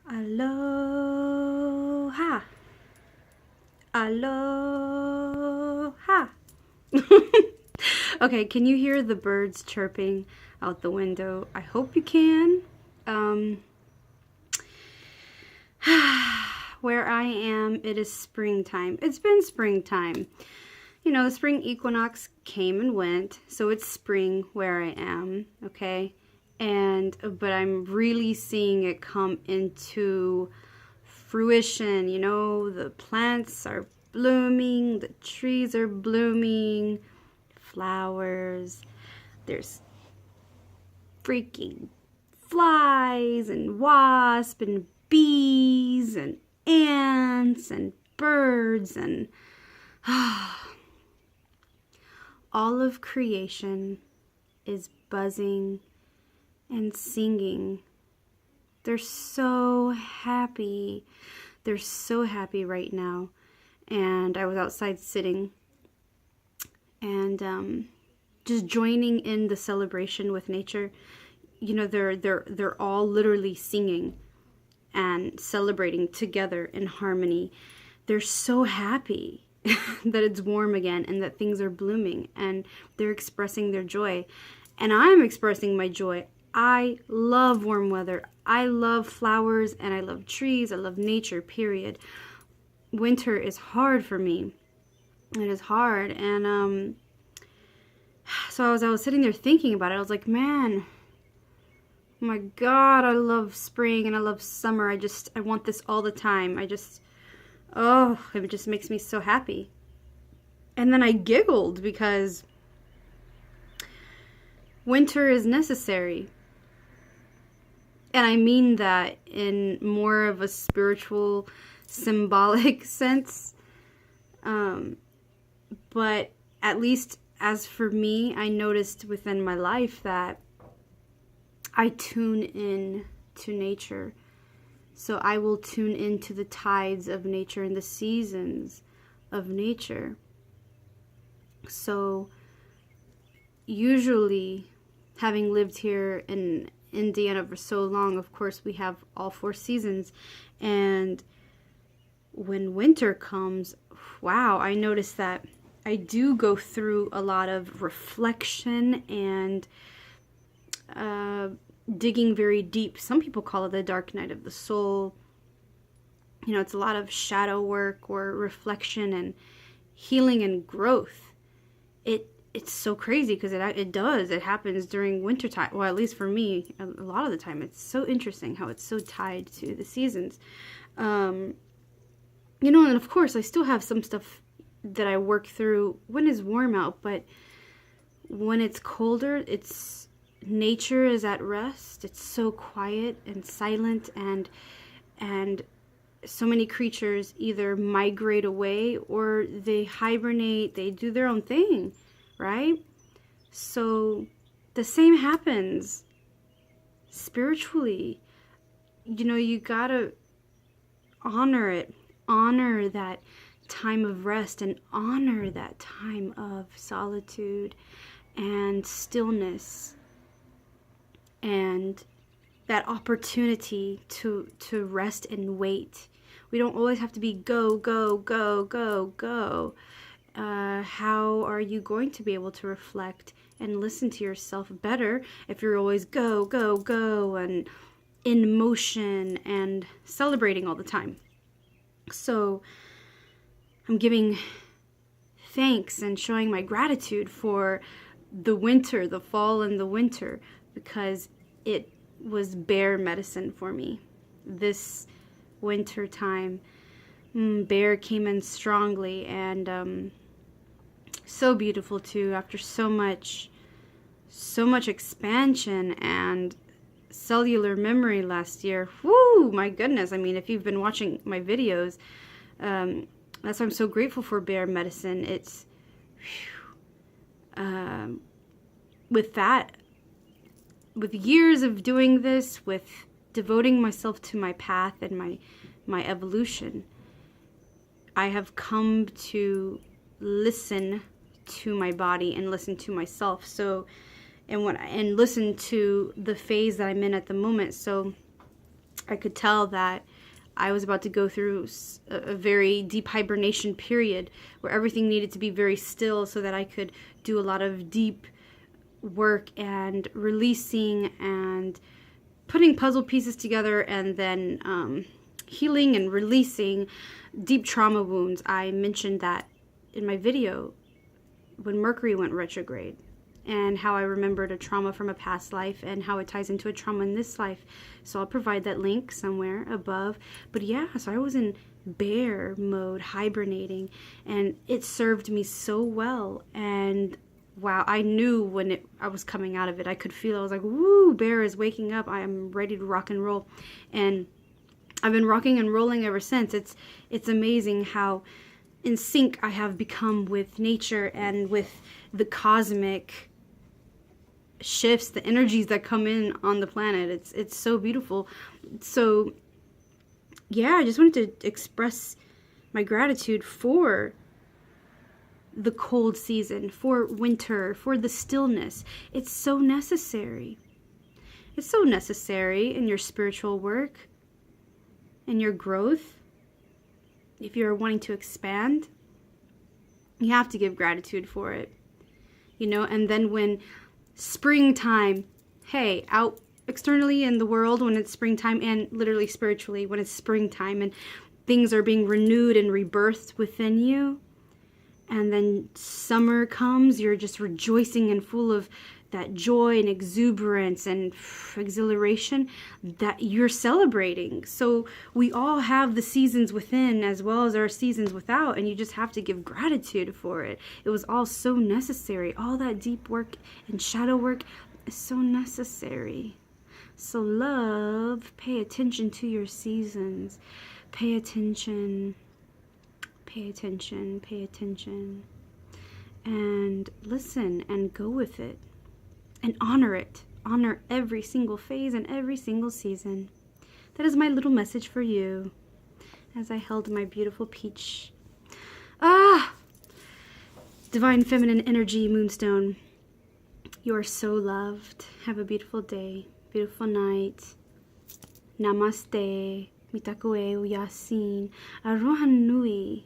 Aloha. Aloha. Okay, can you hear the birds chirping out the window? I hope you can. Um, where I am, it is springtime. It's been springtime. You know, the spring equinox came and went, so it's spring where I am, okay? But I'm really seeing it come into fruition. You know, the plants are blooming, the trees are blooming, flowers. There's freaking flies and wasps and bees and ants and birds and all of creation is buzzing and singing. They're so happy. They're so happy right now. And I was outside sitting and just joining in the celebration with nature. You know, they're all literally singing and celebrating together in harmony. They're so happy that it's warm again and that things are blooming, and they're expressing their joy. And I'm expressing my joy. I love warm weather. I love flowers and I love trees. I love nature, period. Winter is hard for me. It is hard. And so I was sitting there thinking about it. I was like, man, oh my God, I love spring and I love summer. I want this all the time. It just makes me so happy. And then I giggled because winter is necessary. And I mean that in more of a spiritual, symbolic sense. But at least as for me, I noticed within my life that I tune in to nature. So I will tune into the tides of nature and the seasons of nature. So usually, having lived here in Indiana for so long, of course, we have all 4 seasons. And when winter comes, wow, I notice that I do go through a lot of reflection and digging very deep. Some people call it the dark night of the soul. You know, it's a lot of shadow work or reflection and healing and growth. It's so crazy because it happens during winter time. Well, at least for me, a lot of the time. It's so interesting how it's so tied to the seasons. You know, and of course I still have some stuff that I work through when it's warm out, but when it's colder, nature is at rest. It's so quiet and silent, and so many creatures either migrate away or they hibernate. They do their own thing, right? So the same happens spiritually. You know, you gotta honor it. Honor that time of rest and honor that time of solitude and stillness and that opportunity to rest and wait. We don't always have to be go, go, go, go, go. How are you going to be able to reflect and listen to yourself better if you're always go, go, go and in motion and celebrating all the time? So I'm giving thanks and showing my gratitude for the winter, the fall and the winter, because it was bear medicine for me. This winter time, bear came in strongly, and so beautiful too, after so much expansion and cellular memory last year. Woo, my goodness. I mean, if you've been watching my videos, that's why I'm so grateful for bear medicine. It's with years of doing this, with devoting myself to my path and my evolution, I have come to listen to my body and listen to myself. So, and listen to the phase that I'm in at the moment. So I could tell that I was about to go through a very deep hibernation period where everything needed to be very still so that I could do a lot of deep work and releasing and putting puzzle pieces together, and then healing and releasing deep trauma wounds. I mentioned that in my video when Mercury went retrograde, and how I remembered a trauma from a past life and how it ties into a trauma in this life. So I'll provide that link somewhere above. But yeah, so I was in bear mode, hibernating, and it served me so well. And wow, I knew when I was coming out of it. I could feel it. I was like, woo, bear is waking up. I am ready to rock and roll. And I've been rocking and rolling ever since. It's amazing how in sync I have become with nature and with the cosmic shifts, the energies that come in on the planet. It's so beautiful. So yeah, I just wanted to express my gratitude for the cold season, for winter, for the stillness. It's so necessary. It's so necessary in your spiritual work, in your growth. If you're wanting to expand, you have to give gratitude for it. And then when springtime, hey, out externally in the world, when it's springtime, and literally spiritually when it's springtime and things are being renewed and rebirthed within you, and then summer comes, you're just rejoicing and full of that joy and exuberance and exhilaration that you're celebrating. So we all have the seasons within as well as our seasons without, and you just have to give gratitude for it. It was all so necessary. All that deep work and shadow work is so necessary. So love, pay attention to your seasons. Pay attention. Pay attention. Pay attention. And listen and go with it. And honor it. Honor every single phase and every single season. That is my little message for you as I held my beautiful peach. Divine feminine energy, moonstone. You are so loved. Have a beautiful day, beautiful night. Namaste. Mitakoe uyasin. Aroha nui.